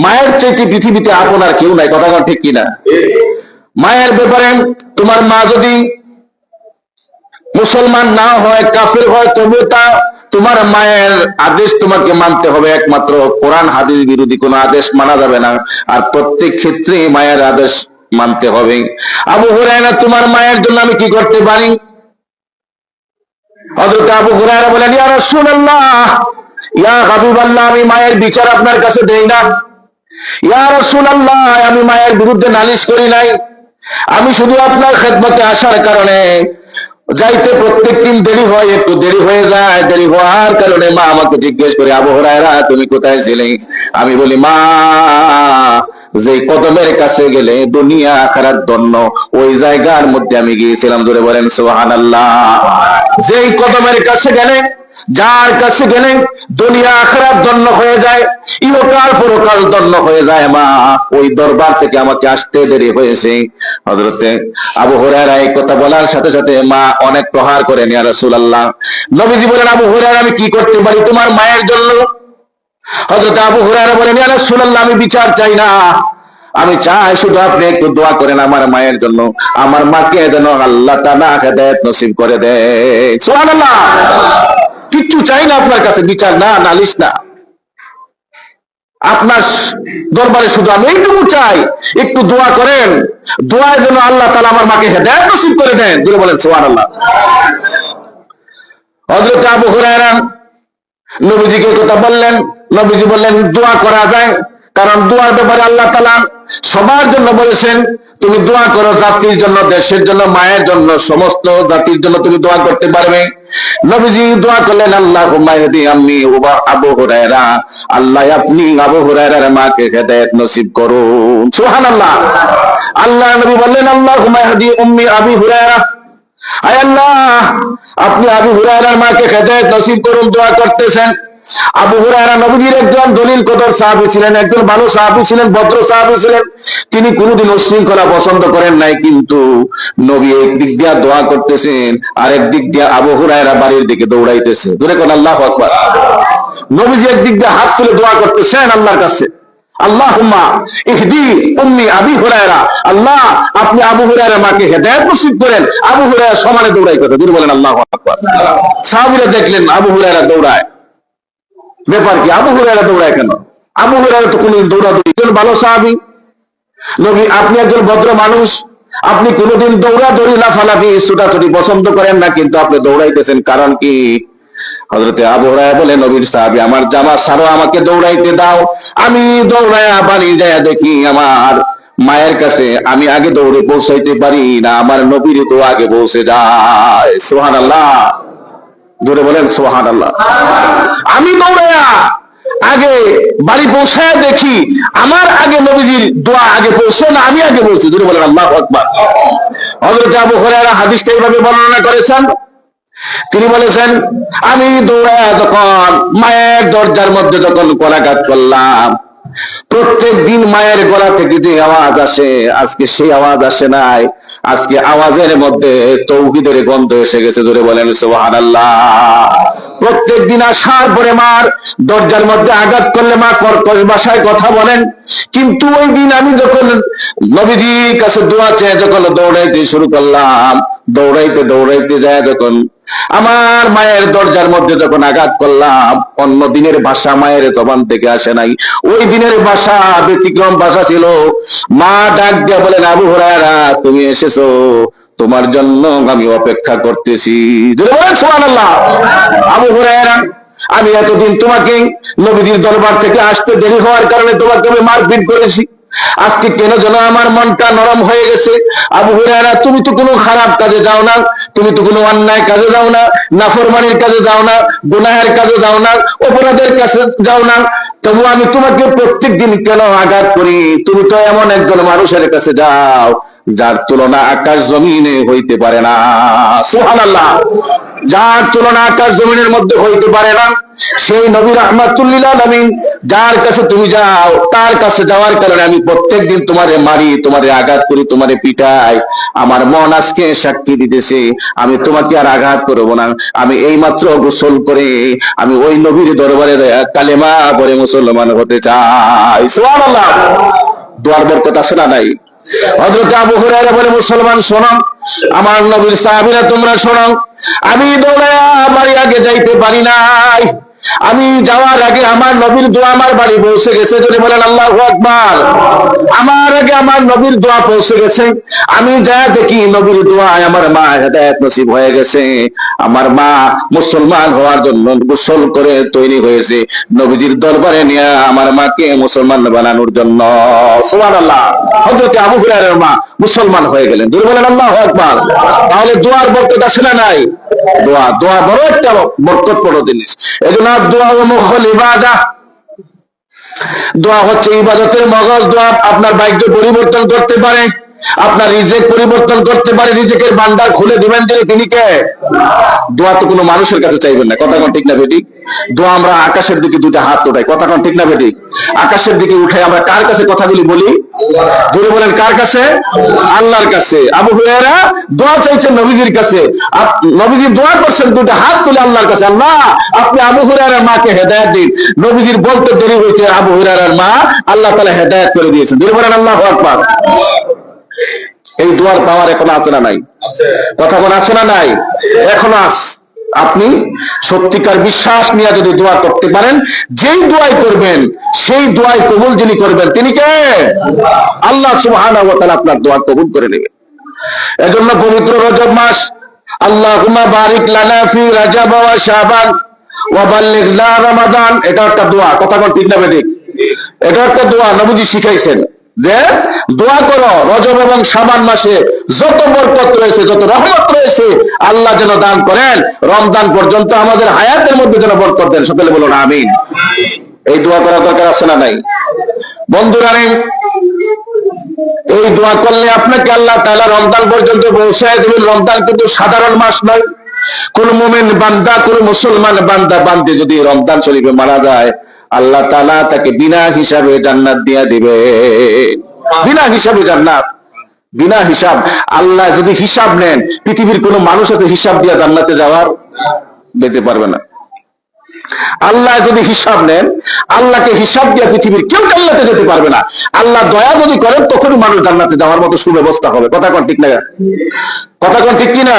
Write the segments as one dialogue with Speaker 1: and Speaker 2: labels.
Speaker 1: মায়ের চাইতে পৃথিবীতে আপনার কেউ নাই, কথা ঠিক কিনা? মায়ের ব্যাপারে তোমার মা যদি মুসলমান না হয়, কাফের হয়, তবু তা তোমার মায়ের আদেশ তোমাকে মানতে হবে। একমাত্র কোরআন হাদিস বিরোধী কোনো আদেশ মানা যাবে না। আর প্রত্যেক ক্ষেত্রে মায়ের আদেশ মানতে হবে। আবু হুরায়রা, তোমার মায়ের জন্য আমি কি করতে পারি? হযরত আবু হুরায়রা বলেন, ইয়া রাসূলুল্লাহ, ইয়া হাবিবাল্লাহ, আমি মায়ের বিচার আপনার কাছে দেই না। ইয়া রাসূলুল্লাহ, আমি মায়ের বিরুদ্ধে নালিশ করি নাই। আমি শুধু আপনার খেদমতে আসার কারণে যাইতে প্রত্যেক দিন দেরি হয়, একটু দেরি হয়ে যায়। দেরি হওয়ার কারণে মা আমাকে জিজ্ঞেস করে, আবু হুরায়রা তুমি কোথায় ছিলে? আমি বলি, মা, যে কদমের কাছে গেলে দুনিয়া আখিরাত ধন্য, ওই জায়গার মধ্যে আমি গিয়েছিলাম। জোরে বলেন সুবহানাল্লাহ। যেই কদমের কাছে গেলে, যার কাছে গেলে দুনিয়া আখিরাত ধন্য হয়ে যায়, ইহকাল পরকাল ধন্য হয়ে যায়, মা ওই দরবার থেকে আমাকে আসতে দেরি হয়েছে। হযরতে আবু হুরায়রা এই কথা বলার সাথে সাথে মা অনেক প্রহার করেন, ইয়া রাসূলুল্লাহ। নবীজি বলেন, আবু হুরায়রা, আমি কি করতে পারি তোমার মায়ের জন্য? হযরত আবু হুরায়রা বলেন, ইয়া রাসূলুল্লাহ, আমি বিচার চাই না, আমি চাই শুধু আপনি একটু দোয়া করেন আমার মায়ের জন্য, আমার মাকে যেন আল্লাহ তাআলা হেদায়েত নসিব করে দেয়। সুবহানাল্লাহ। কিচ্ছু চাই না আপনার কাছে, বিচার না, নালিশ না, আপনার দরবারে শুধু আমি এইটুকু চাই, একটু দোয়া করেন, দোয়ায় যেন আল্লাহ তাআলা আমার মাকে হেদায়েত নসিব করে দেন। জোরে বলেন সুবহানাল্লাহ। হযরত আবু হুরায়রা নবীজিকে কথা বললেন। নবীজি বললেন, দোয়া করা যায়, কারণ দোয়ার ব্যাপারে আল্লাহ তাআলা সবার জন্য বলেছেন, তুমি দোয়া করো, জাতির জন্য, দেশের জন্য, মায়ের জন্য, সমস্ত জাতির জন্য তুমি দোয়া করতে পারবে। নবীজি দোয়া করলেন, আল্লাহুম্মা ইহদি আম্মি ওয়া আবু হুরায়রা, আল্লাহ আপনি আবু হুরায়রার মাকে হেদায়েত নসিব করুন। সুবহানাল্লাহ। আল্লাহ নবী বললেন, আল্লাহুম্মা ইহদি উম্মি আবি হুরায়রা, আয় আল্লাহ আপনি আবু হুরায়রার মাকে হেদায়েত নসিব করুন। দোয়া করতেছেন। আবু হুরায়রা নবীজির একজন দলিল কদর সাহাবী ছিলেন, একজন ভালো সাহাবী ছিলেন, ভদ্র সাহাবী ছিলেন। তিনি কোনদিন উশৃঙ্খলা পছন্দ করেন নাই, কিন্তু নবী এক দিক দিয়ে দোয়া করতেছেন, আর এক দিক দিয়ে আবু হুরায়রা বাড়ির দিকে দৌড়াইতেছে। জোরে কোন আল্লাহু আকবার। নবীজি এক দিক দিয়ে হাত তুলে দোয়া করতেছেন আল্লাহর কাছে, আল্লাহুম্মা ইহদি উম্মি আবি হুরায়রা, আল্লাহ আপনি আবু হুরায়রার মাকে হেদায়েত নসিব করেন। আবু হুরায়রা সমানে দৌড়াইতেছে। জোরে বলেন আল্লাহু আকবার। সাহাবীরা দেখলেন আবু হুরায়রা দৌড়ায়, ব্যাপার কি? আবু হুরায়রা দৌড়ায় কেন? আবু হুরায়রা তো কোনদিন দৌড়াদৌড়ি, একজন ভালো সাহাবী। নবী, আপনি একজন ভদ্র মানুষ, আপনি কোনদিন দৌড়াদৌড়ি, লাফালাফি, ছুটাছুটি পছন্দ করেন না, কিন্তু আপনি দৌড়াইতেছেন, কারণ কি? হযরতে আবু হুরায়রা বলেন, নবীর সাহাবী, আমার জামা ছাড়ো, আমাকে দৌড়াইতে দাও। আমি দৌড়ায়া বাড়ি যায় দেখি আমার মায়ের কাছে আমি আগে দৌড়ে পৌঁছাইতে পারি না, আমার নবীর দোয়া আগে পৌঁছে যায়। সুবহানাল্লাহ। জোরে বলেন সুবহানাল্লাহ। আমি দৌড়ায়া আগে বাড়ি পৌঁছায় দেখি আমার আগে নবীজির দোয়া আগে পৌঁছে না, আমি আগে পৌঁছে। জোরে বলেন আল্লাহু আকবার। হযরত আবু হুরায়রা হাদিসটা এইভাবে বর্ণনা করেছেন। তিনি বলেছেন, আমি দৌড়ায়া যখন মায়ের দরজার মধ্যে যখন কোলাঘাত করলাম, প্রত্যেক দিন মায়ের গলা থেকে যে আওয়াজ আসে, আজকে সেই আওয়াজ আসে নাই। আজকে আওয়াজের মধ্যে তাওহীদের গন্ধ এসে গেছে। জোরে বলেন সুবহানাল্লাহ। প্রত্যেক দিন আসার পরে মার দরজার মধ্যে আঘাত করলে মা কর্কশ ভাষায় কথা বলেন, কিন্তু ওই দিন আমি যখন নবীজির কাছে দোয়া চেয়ে যখন দৌড়াইতে শুরু করলাম, দৌড়াইতে দৌড়াইতে যায় যখন আমার মায়ের দরজার মধ্যে যখন আঘাত করলাম, অন্য দিনের ভাষা মায়ের জবান থেকে আসে নাই, ওই দিনের ভাষা ব্যতিক্রম ভাষা ছিল। মা ডাক দিয়ে বলেন, আবু হুরায়রা তুমি এসেছো, তোমার জন্য আমি অপেক্ষা করতেছি। জোরে বলেন সুবহানাল্লাহ। আবু হুরায়রা, আমি এতদিন তোমাকে নবীজির দরবার থেকে আসতে দেরি হওয়ার কারণে তোমাকে আমি মারপিট করেছি, আজকে কেন যেন আমার মনটা নরম হয়ে গেছে। আবু হুরায়রা, তুমি তো কোনো খারাপ কাজে যাও না, তুমি তো কোনো অন্যায় কাজে যাও না, নাফরমানির কাজে যাও না, গুনাহের কাজে যাও না, অপরাধের কাছে যাও না, তবু আমি তোমাকে প্রত্যেক দিন কেন আঘাত করি? তুমি তো এমন একজন মানুষের কাছে যাও যার তুলনা আকাশ জমিনে হইতে পারে না। সুবহানাল্লাহ। যার তুলনা আকাশ জমিনের মধ্যে হইতে পারে না, সেই নবী রাহমাতুল লিল আলামিন যার কাছে তুমি যাও, তার কাছে যাওয়ার কারণে আমি প্রত্যেকদিন তোমারে মারি, তোমারে আঘাত করি, তোমারে পিটাই। আমার মন আজকে সাক্ষী দিতেছে আমি তোমাকে আর আঘাত করব না। আমি এই মাত্র গোসল করে আমি ওই নবীর দরবারে কালেমা পড়ে মুসলমান হতে চাই। সুবহানাল্লাহ। দোয়ার বরকত আছে না নাই? হযরত আবু হুরায়রা বলে, মুসলমান শোনো, আমার নবীর সাহাবীরা তোমরা শোনো, আমি দৌড়ায়া বাড়ি আগে যাইতে পারি নাই। আমি যাওয়ার আগে আমার নবীর দোয়া আমার বাড়ি পৌঁছে গেছে। যদি বলেন আল্লাহু আকবার। আমার আগে আমার নবীর দোয়া পৌঁছে গেছে। আমি যা দেখি নবীর দোয়ায় আমার মা হেদায়েত নসিব হয়ে গেছে। আমার মা মুসলমান হওয়ার জন্য গোসল করে তৈরি হয়েছে নবীজির দরবারে নিয়ে আমার মাকে মুসলমান বানানোর জন্য। সুবহানাল্লাহ। হযরত আবু হুরায়রার মা মুসলমান হয়ে গেলেন। যদি বলেন আল্লাহু আকবার। তাহলে দোয়ার বরকত আছে না নাই? দোয়া বড় একটা বরকতপূর্ণ জিনিস। এজন্য দোয়া ও মুখল ইবাদা। দোয়া হচ্ছে ইবাদতের মগজ। দোয়া আপনার ভাগ্য পরিবর্তন করতে পারে, আপনার রিজিক পরিবর্তন করতে পারে। রিজিকের ভান্ডার খুলে দিবেন তিনি কে? দোয়া তো কোনো মানুষের কাছে চাইবেন না। কথা কোন ঠিক না বেটি? দোয়া আমরা আকাশের দিকে দুইটা হাত উঠাই। কথা কোন ঠিক না বেটি? আকাশের দিকে উঠে আমরা কার কাছে কথাগুলি বলি? জোরে বলেন, কার কাছে? আল্লাহর কাছে। আবু হুরায়রা দোয়া চাইছেন নবীজির কাছে। নবীজি দোয়া করছেন দুইটা হাত তুলে আল্লাহর কাছে, আল্লাহ আপনি আবু হুরায়রার মাকে হেদায়েত দিন। নবীজির বলতে দেরি হয়েছে, আবু হুরায়রার মা আল্লাহ তাআলা হেদায়েত করে দিয়েছেন। জোরে বলেন আল্লাহু আকবার। এই দোয়ার পাওয়ার এখন আছে না নাই? কথা বলা আছে না নাই? এখন আছে। আপনি সত্যিকার বিশ্বাস নিয়ে যদি দোয়া করতে পারেন, যেই দোয়াই করবেন সেই দোয়াই কবুল যিনি করবেন তিনি কে? আল্লাহ সুবহানাহু ওয়া তাআলা আপনার দোয়া কবুল করে নেবেন। এজন্য পবিত্র রজব মাস, আল্লাহুম্মা বারিক লানা ফি রাজাব ওয়া শাবান ওয়া বাল্লিগনা রমাদান, এটা একটা দোয়া। কথা কোন ঠিক না বেঠিক? এটা একটা দোয়া নবীজি শিখাইছেন যে দোয়া করো রজব এবং শাবান মাসে যত বরকত রয়েছে, যত রহমত রয়েছে আল্লাহ যেন দান করেন, রমজান পর্যন্ত আমাদের হায়াতের মধ্যে যেন বরকত দেন। সকলে বলুন আমিন। এই দোয়া করা দরকার আছে না নাই? বন্ধুরা, এই দোয়া করলে আপনাকে আল্লাহ তাআলা রমজান পর্যন্ত পৌঁছায় দেবেন। রমজান কিন্তু সাধারণ মাস নয়। কোন মুমিন বান্দা, কোন মুসলমান বান্দা বান্দি যদি রমজান শরীফে মারা যায়, আল্লাহ তাআলা তাকে বিনা হিসাবে জান্নাত দিয়ে দিবে। বিনা হিসাবে জান্নাত, বিনা হিসাব। আল্লাহ যদি হিসাব নেন, পৃথিবীর কোন মানুষ আছে হিসাব দিয়ে জান্নাতে যাওয়ার? যেতে পারবে না। আল্লাহ যদি হিসাব নেন, আল্লাহকে হিসাব দিয়ে পৃথিবীর কেউ জান্নাতে যেতে পারবে না। আল্লাহ দয়া যদি করেন তখনই মানুষ জান্নাতে যাওয়ার মতো সুব্যবস্থা হবে। কথা কোন ঠিক না? কথা কোন ঠিক কিনা?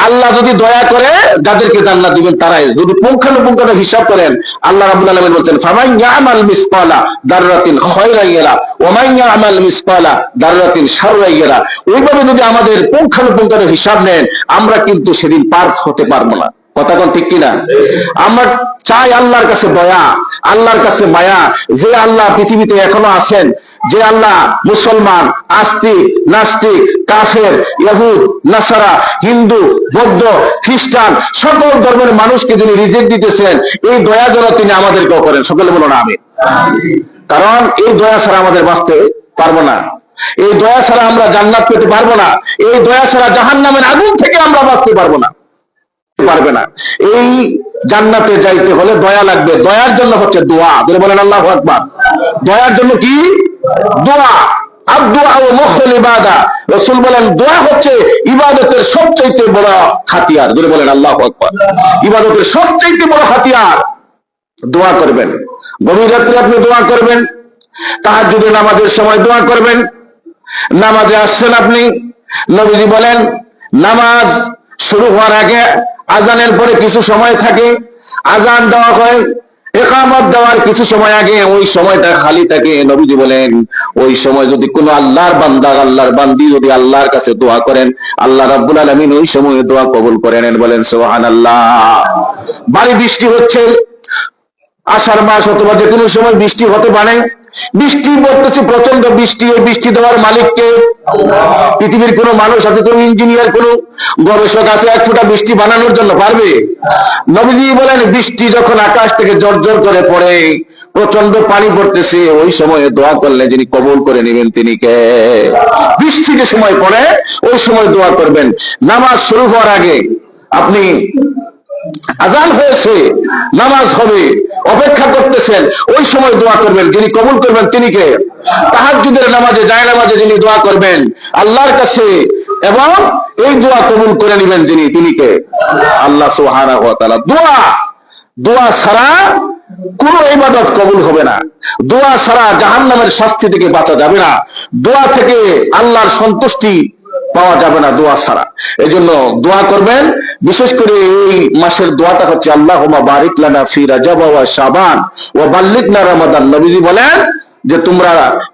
Speaker 1: আল্লাহ যদি দয়া করে যাদেরকে জান্নাত দিবেন তারাই। যদি পুঙ্খানুপুঙ্খ হিসাব করেন, আল্লাহ রাব্বুল আলামিন বলেন ফামান ইয়ামাল মিসকালা দাররাতিন খায়রান ইয়ারা ওয়া মান ইয়ামাল মিসকালা দাররাতিন শাররান ইয়ারা। ওইভাবে যদি আমাদের পুঙ্খানুপুঙ্খ হিসাব নেন, আমরা কিন্তু সেদিন পার হতে পারবো না। কথা কোন ঠিক কিনা? আমরা চাই আল্লাহর কাছে দয়া, আল্লাহর কাছে মায়া। যে আল্লাহ পৃথিবীতে এখনো আছেন, যে আল্লাহ মুসলমান, আস্তিক, নাস্তিক, কাফের, ইহুদ, নাসারা, হিন্দু, বৌদ্ধ, খ্রিস্টান সকল ধর্মের মানুষকে যিনি রিজিক দিতেছেন, এই দয়া যেন তিনি আমাদেরকেও করেন। সকলে বলুন আমিন। কারণ এই দয়া ছাড়া আমাদের বাঁচতে পারবো না। এই দয়া ছাড়া আমরা জান্নাত পেতে পারবো না। এই দয়া ছাড়া জাহান্নামের আগুন থেকে আমরা বাঁচতে পারবো না, পারবে না। এই জান্নাতে যাইতে হলে দয়া লাগবে। দয়ার জন্য হচ্ছে দোয়া। বলে বলেন আল্লাহু আকবার। দয়ার জন্য কি? দোয়া। আদ-দুআ ও মুখল ইবাদা। রাসূল বলেন দোয়া হচ্ছে ইবাদতের সবচেয়ে বড় হাতিয়ার। বলে বলেন আল্লাহু আকবার। ইবাদতের সবচেয়ে বড় হাতিয়ার। দোয়া করবেন। গভীর রাত্রে আপনি দোয়া করবেন। তাহাজ্জুদের নামাজের সময় দোয়া করবেন। নামাজে আসছেন আপনি, নবীজি বলেন নামাজ শুরু হওয়ার আগে আজানের পরে কিছু সময় থাকে, আজান দেওয়া হয়, ইকামত দেওয়ার কিছু সময় আগে ওই সময়টা খালি থাকে। নবীজি বলেন ওই সময় যদি কোনো আল্লাহর বান্দা, আল্লাহর বান্দি যদি আল্লাহর কাছে দোয়া করেন, আল্লাহ রাব্বুল আলামিন ওই সময় দোয়া কবুল করে নেন। বলেন সুবহানাল্লাহ। ভারী বৃষ্টি হচ্ছে, আষাঢ় মাস অথবা যে কোনো সময় বৃষ্টি হতে পারে। বৃষ্টি পড়তেছে, প্রচন্ড বৃষ্টি। এই বৃষ্টি দেওয়ার মালিককে? পৃথিবীর কোন মানুষ আছে, কোন ইঞ্জিনিয়ার, কোন গবেষক আছে এক ফোঁটা বৃষ্টি বানানোর জন্য? পারবে? নবীজি বলেন বৃষ্টি যখন আকাশ থেকে ঝরঝর করে পড়ে, প্রচন্ড পানি পড়তেছে, ওই সময়ে দোয়া করলে যিনি কবুল করে নেবেন তিনি কে? বৃষ্টি যে সময় পড়ে ওই সময় দোয়া করবেন। নামাজ শুরু হওয়ার আগে আপনি আজান হয়েছে, নামাজ হবে, অপেক্ষা করতেছেন, ওই সময় দোয়া করবেন। যিনি কবুল করবেন তিনি কে? তাহাজ্জুদের নামাজে, যায় নামাজে যিনি দোয়া করবেন আল্লাহর কাছে এবং এই দোয়া কবুল করে নেবেন তিনি কে? আল্লাহ সুবহানাহু ওয়া তাআলা। দোয়া ছাড়া কোন ইবাদত কবুল হবে না। দোয়া ছাড়া জাহান্নামের শাস্তি থেকে বাঁচা যাবে না। দোয়া থেকে আল্লাহর সন্তুষ্টি পাওয়া যাবে না দোয়া ছাড়া। এই জন্য দোয়া করবেন। বিশেষ করে এই মাসের দোয়াটা হচ্ছে আল্লাহুম্মা বারিক লানা ফি রাজাব ওয়া শাবান ওয়া বাল্লিগনা রমাদান। নবীজি বলেন যে তোমরা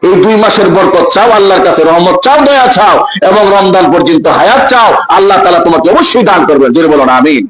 Speaker 1: এই 2 মাসের বরকত চাও, আল্লাহর কাছে রহমত চাও, দয়া চাও এবং রমজান পর্যন্ত হায়াত চাও, আল্লাহ তাআলা তোমাকে অবশ্যই দান করবেন। জোরে বলুন আমিন।